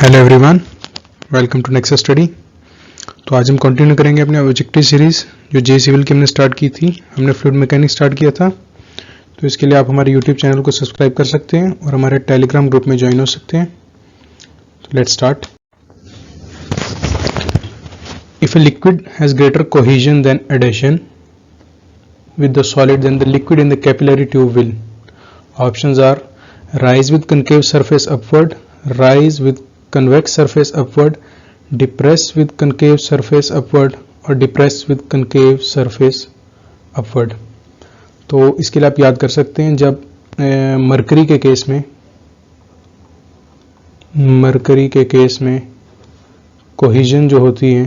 Hello everyone, welcome to next study. तो आज हम कंटिन्यू करेंगे अपने ऑब्जेक्टिव सीरीज जो जे सिविल की हमने स्टार्ट की थी। हमने फ्लूइड मैकेनिक्स स्टार्ट किया था। तो इसके लिए आप हमारे यूट्यूब चैनल को सब्सक्राइब कर सकते हैं और हमारे टेलीग्राम ग्रुप में ज्वाइन हो सकते हैं। तो let's start. If a liquid has greater cohesion than adhesion with the solid, then the liquid in the capillary tube will. Options are rise with concave surface upward, rise with convex surface upward, depress with concave surface upward और depress with concave surface upward. तो इसके लिए आप याद कर सकते हैं, जब मरकरी के केस में कोहेजन जो होती है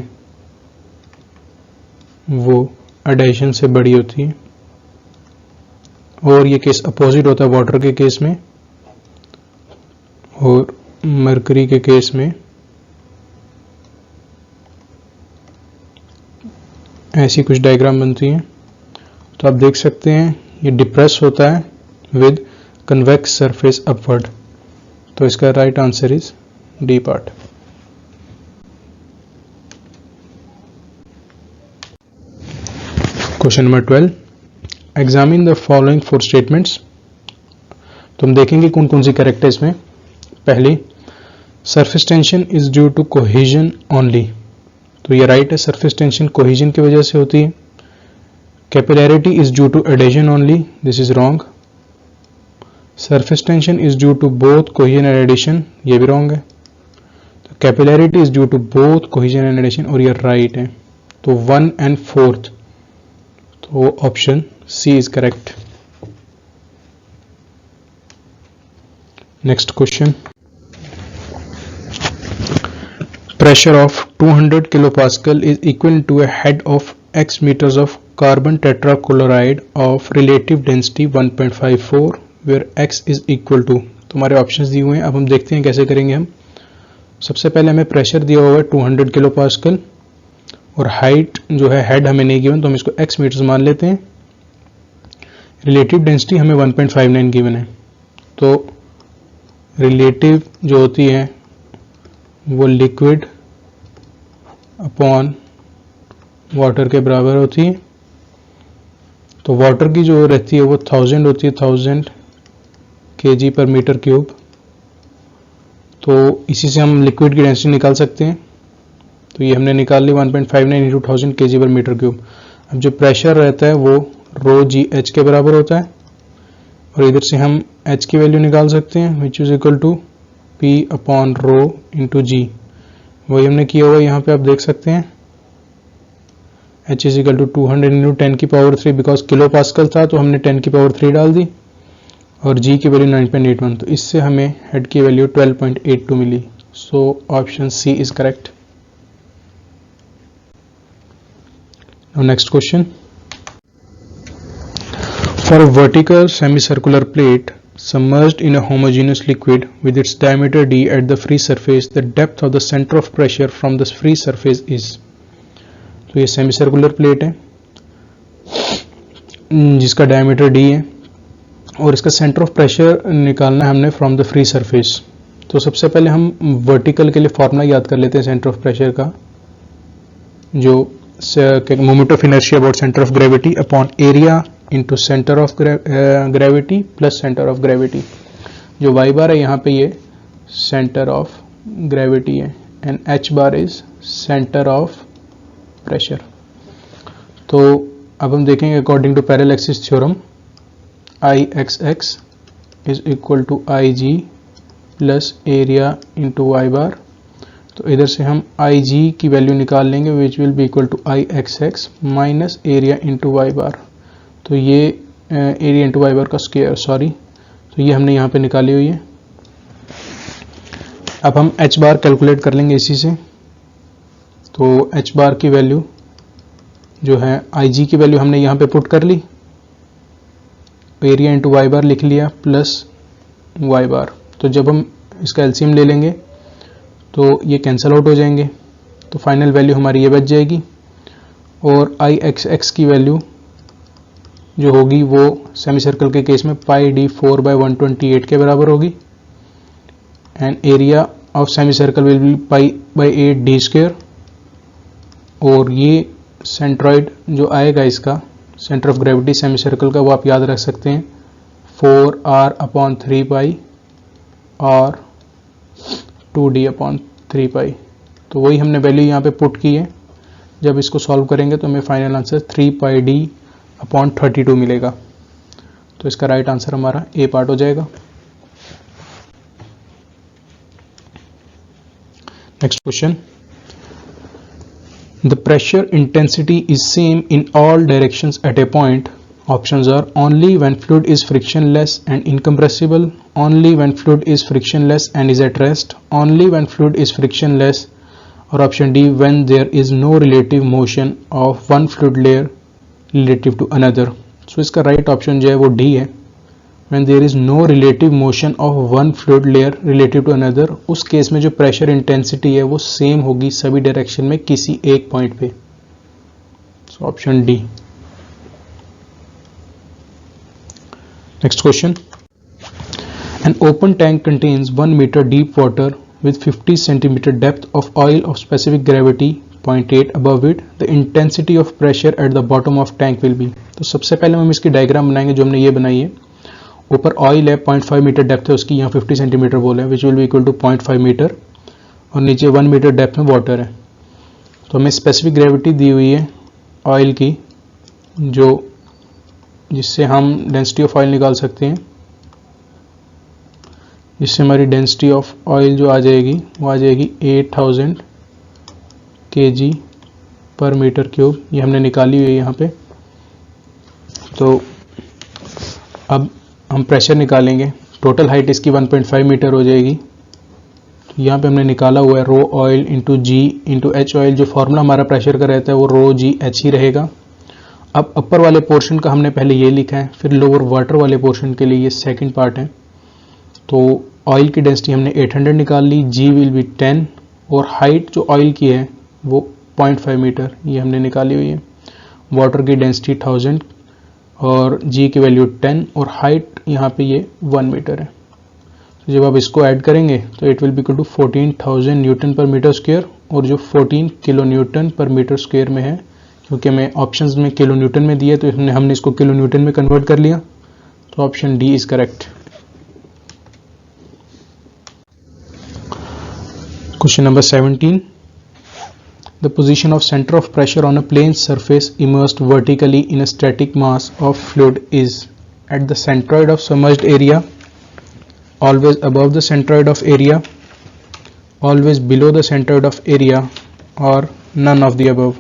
वो एडेशन से बड़ी होती है, और ये केस अपोजिट होता है वाटर के केस में, और मरकरी के केस में ऐसी कुछ डायग्राम बनती हैं। तो आप देख सकते हैं ये डिप्रेस होता है विद कन्वेक्स सरफेस अपवर्ड। तो इसका right answer is D part. Question number 12, examine the following 4 statements. तो हम देखेंगे कौन कौन सी करेक्ट है इसमें। पहली, surface tension is due to cohesion only. तो ये राइट है, सरफेस टेंशन कोहेजन की वजह से होती है। Capillarity is due to adhesion only, this is wrong. Surface tension is due to both cohesion and adhesion, ये भी रॉन्ग है। तो capillarity is due to both cohesion and adhesion, और ये राइट है। तो 1 and 4, तो option C is correct. Next question, pressure of 200 kilopascal is equal to a head of x meters of carbon tetrachloride of relative density 1.54 where x is equal to। तुम्हारे options दिए हुए हैं, अब हम देखते हैं कैसे करेंगे हम। सबसे पहले हमें प्रेशर दिया हुआ है 200 किलोपास्कल, और हाइट जो है हेड हमें नहीं गिवन, तो हम इसको x मीटर्स मान लेते हैं। रिलेटिव डेंसिटी हमें 1.59 गिवन है। तो रिलेटिव जो होती है वो लिक्विड अपॉन वाटर के बराबर होती है। तो वाटर की जो रहती है वो 1000 होती है, 1000 kg पर मीटर क्यूब। तो इसी से हम लिक्विड की डेंसिटी निकाल सकते हैं। तो ये हमने निकाल ली 1.59 इंटू 1000 kg पर मीटर क्यूब। अब जो प्रेशर रहता है वो रो जी एच के बराबर होता है, और इधर से हम h की वैल्यू निकाल सकते हैं which is equal to P upon rho into g. वही हमने किया हुआ यहाँ पे आप देख सकते हैं। h is equal to 200 into 10 की पावर 3, बिकॉज किलो पास्कल था तो हमने 10 की पावर 3 डाल दी, और g की वैल्यू 9.81। तो इससे हमें हेड की वैल्यू 12.82 मिली। So option C is correct. Next question, for a vertical semicircular plate submerged in a homogeneous liquid with its diameter d at the free surface, the depth of the center of pressure from the free surface is। तो ये सेमीसर्कुलर plate है जिसका diameter d है, और इसका centre of pressure निकालना है हमने फ्रॉम द फ्री सरफेस। तो सबसे पहले हम वर्टिकल के लिए फॉर्मूला याद कर लेते हैं सेंटर ऑफ प्रेशर का, जो moment of inertia about centre of gravity upon area into centre of gravity plus centre of gravity. जो y बार है यहाँ पे ये सेंटर ऑफ ग्रेविटी है, and h bar is centre of pressure. तो अब हम देखेंगे according to parallel axis theorem, Ixx is equal to Ig plus area into y bar. तो इधर से हम Ig की वैल्यू निकाल लेंगे which will be equal to Ixx minus area into y bar. तो ये एरिया इंटू वाई बार का स्क्वायर, सॉरी, तो ये हमने यहाँ पे निकाली हुई है। अब हम h बार कैलकुलेट कर लेंगे इसी से। तो h बार की वैल्यू जो है Ig की वैल्यू हमने यहाँ पे पुट कर ली, एरिया इंटू वाई बार लिख लिया प्लस वाई बार। तो जब हम इसका एलसीएम ले लेंगे तो ये कैंसिल आउट हो जाएंगे, तो फाइनल वैल्यू हमारी ये बच जाएगी, और Ixx की वैल्यू जो होगी वो सेमी सर्कल के केस में पाई d 4/128 के बराबर होगी, and area of semi circle will be pi by 8 D square, और ये सेंट्रॉइड जो आएगा इसका centre of gravity semi circle का, वो आप याद रख सकते हैं 4r/3 पाई और 2d/3 पाई। तो वही हमने वैल्यू यहाँ पे पुट की है। जब इसको सॉल्व करेंगे तो हमें फाइनल आंसर 3πd/32 मिलेगा। तो इसका राइट आंसर हमारा ए पार्ट हो जाएगा। Next question, the pressure intensity is same in all directions at a point. Options are only when fluid is frictionless and incompressible, only when fluid is frictionless and is at rest, only when fluid is frictionless, or option D, when there is no relative motion of one fluid layer relative to another. So इसका right option जो है वो D है, when there is no relative motion of one fluid layer relative to another। उस case में जो pressure intensity है वो same होगी सभी डायरेक्शन में किसी एक पॉइंट पे। So option D। Next question, an open tank contains 1 meter deep water with 50 centimeter depth of oil of specific gravity 0.8 above it. The intensity of pressure at the bottom of tank will be। तो सबसे पहले हम इसकी diagram बनाएंगे जो हमने ये बनाई है। ऊपर ऑयल है, 0.5 मीटर डेप्थ है उसकी, यहाँ 50 सेंटीमीटर बोला है, which will be equal to 0.5 metre, और नीचे 1 मीटर डेप्थ में वाटर है। तो हमें स्पेसिफिक ग्रेविटी दी हुई है ऑयल की, जो जिससे हम डेंसिटी ऑफ ऑयल निकाल सकते हैं, जिससे हमारी डेंसिटी ऑफ ऑयल जो आ जाएगी वो आ जाएगी 8000 kg पर मीटर क्यूब। ये हमने निकाली हुई है यहाँ पे। तो अब हम प्रेशर निकालेंगे। टोटल हाइट इसकी 1.5 मीटर हो जाएगी। तो यहाँ पे हमने निकाला हुआ है रो ऑयल इंटू जी इंटू एच ऑयल। जो फॉर्मूला हमारा प्रेशर का रहता है वो रो जी एच ही रहेगा। अब अपर वाले पोर्शन का हमने पहले ये लिखा है, फिर लोअर वाटर वाले पोर्शन के लिए ये सेकंड पार्ट है। तो ऑयल की डेंसिटी हमने 800 निकाल ली, जी विल बी 10, और हाइट जो ऑयल की है वो 0.5 मीटर ये हमने निकाली हुई है। वाटर की डेंसिटी 1000 और जी की वैल्यू 10 और हाइट यहाँ पे ये 1 मीटर है। तो जब आप इसको ऐड करेंगे तो it will be equal to 14,000 newton per metre square, और जो 14 kilo newton per metre square में है, क्योंकि हमें ऑप्शंस में किलो न्यूटन में दिया तो हमने इसको किलो न्यूटन में कन्वर्ट कर लिया। तो option D is correct. Question number 17, the position of centre of pressure on a plane surface immersed vertically in a static mass of fluid is at the centroid of submerged area, always above the centroid of area, always below the centroid of area, और none of the above.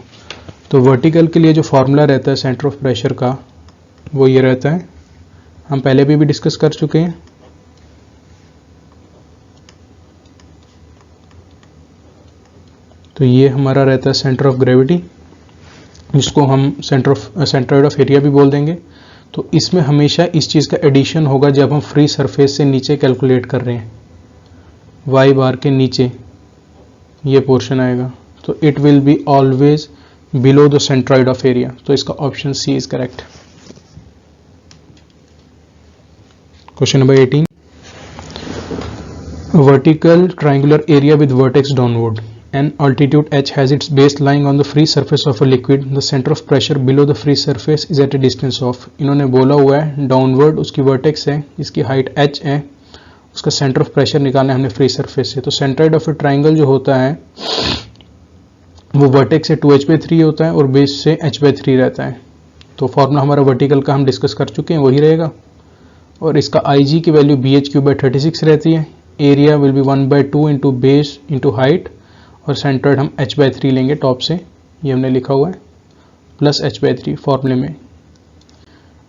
तो vertical के लिए जो formula रहता है centre of pressure का वो ये रहता है, हम पहले भी डिस्कस कर चुके हैं। तो ये हमारा रहता है सेंटर ऑफ ग्रेविटी, जिसको हम सेंट्रॉइड ऑफ एरिया भी बोल देंगे। तो इसमें हमेशा इस चीज़ का एडिशन होगा जब हम फ्री सरफेस से नीचे कैलकुलेट कर रहे हैं, वाई बार के नीचे ये पोर्शन आएगा। तो it will be always below the centroid of area. तो इसका option C is correct. Question number 18, vertical triangular area with vertex downward, an altitude h has its base lying on the free surface of a liquid, the center of pressure below the free surface is at a distance of। इन्होंने बोला हुआ है downward उसकी vertex है, इसकी height h है, उसका centre of pressure निकालना है हमने फ्री सरफेस से। तो सेंट्रॉइड ऑफ ए ट्राइंगल जो होता है वो वर्टेक्स से 2h/3 होता है और बेस से h/3 रहता है। तो फॉर्मूला हमारा वर्टिकल का हम डिस्कस कर चुके हैं, वही रहेगा। और इसका IG की वैल्यू bh/36 रहती है। Area will be 1/2 into base into height, और सेंट्रॉइड हम h/3 लेंगे टॉप से, ये हमने लिखा हुआ है, प्लस h/3 फॉर्मूले में,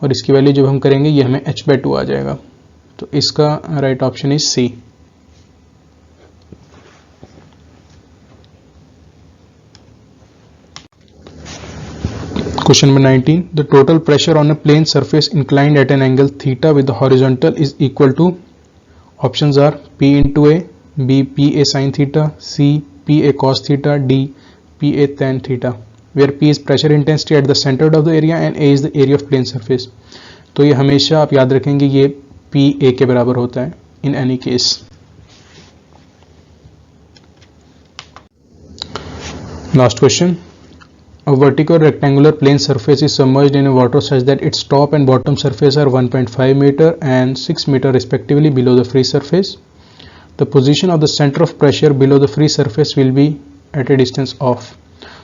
और इसकी वैल्यू जब हम करेंगे ये हमें h/2 आ जाएगा। तो इसका right option is C. Question number 19, the total pressure on a plane surface inclined at an angle theta with the horizontal is equal to, options are P into A, B PA sin theta, C PA cos theta, D PA tan theta, where P is pressure intensity at the center of the area and A is the area of plane surface। तो ये हमेशा आप याद रखेंगे ये PA के बराबर होता है in any case। Last question. A vertical rectangular plane surface is submerged in water such that its top and bottom surface are 1.5 meter and 6 meter respectively below the free surface. The position of the center of pressure below the free surface will be at a distance of.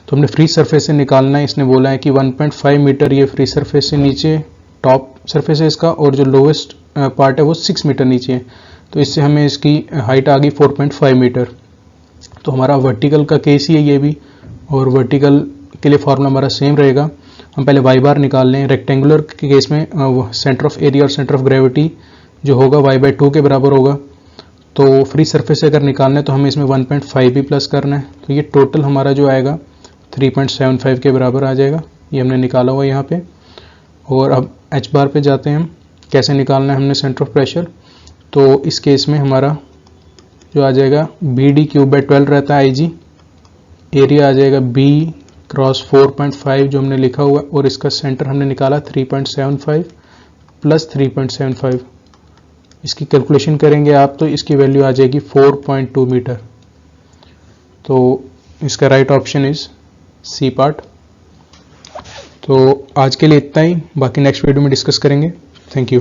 तो हमने free surface से निकालना है. इसने बोला है कि 1.5 metre ये फ्री सरफेस से नीचे टॉप सरफेस है इसका, और जो लोवेस्ट पार्ट है वो 6 मीटर नीचे है. तो इससे हमें इसकी हाइट आ गई 4.5 मीटर. तो हमारा वर्टिकल का केस ही है ये भी, और वर्टिकल के लिए फॉर्मूला हमारा सेम रहेगा. हम पहले वाई बार निकाल लें. रेक्टेंगुलर के केस में सेंटर ऑफ एरिया और सेंटर ऑफ ग्रेविटी जो होगा y/2 के बराबर होगा. तो फ्री सरफेस से अगर निकालना है तो हमें इसमें 1.5 भी प्लस करना है. तो ये टोटल हमारा जो आएगा 3.75 के बराबर आ जाएगा. ये हमने निकाला हुआ यहाँ पे. और अब एच बार पे जाते हैं हम. कैसे निकालना है हमने सेंटर ऑफ प्रेशर. तो इस केस में हमारा जो आ जाएगा BD/12 रहता है IG. एरिया आ जाएगा B क्रॉस 4.5 जो हमने लिखा हुआ, और इसका सेंटर हमने निकाला 3.75 प्लस 3.75. इसकी कैलकुलेशन करेंगे आप तो इसकी वैल्यू आ जाएगी 4.2 मीटर. तो इसका right option is C part. तो आज के लिए इतना ही, बाकी नेक्स्ट वीडियो में डिस्कस करेंगे. Thank you.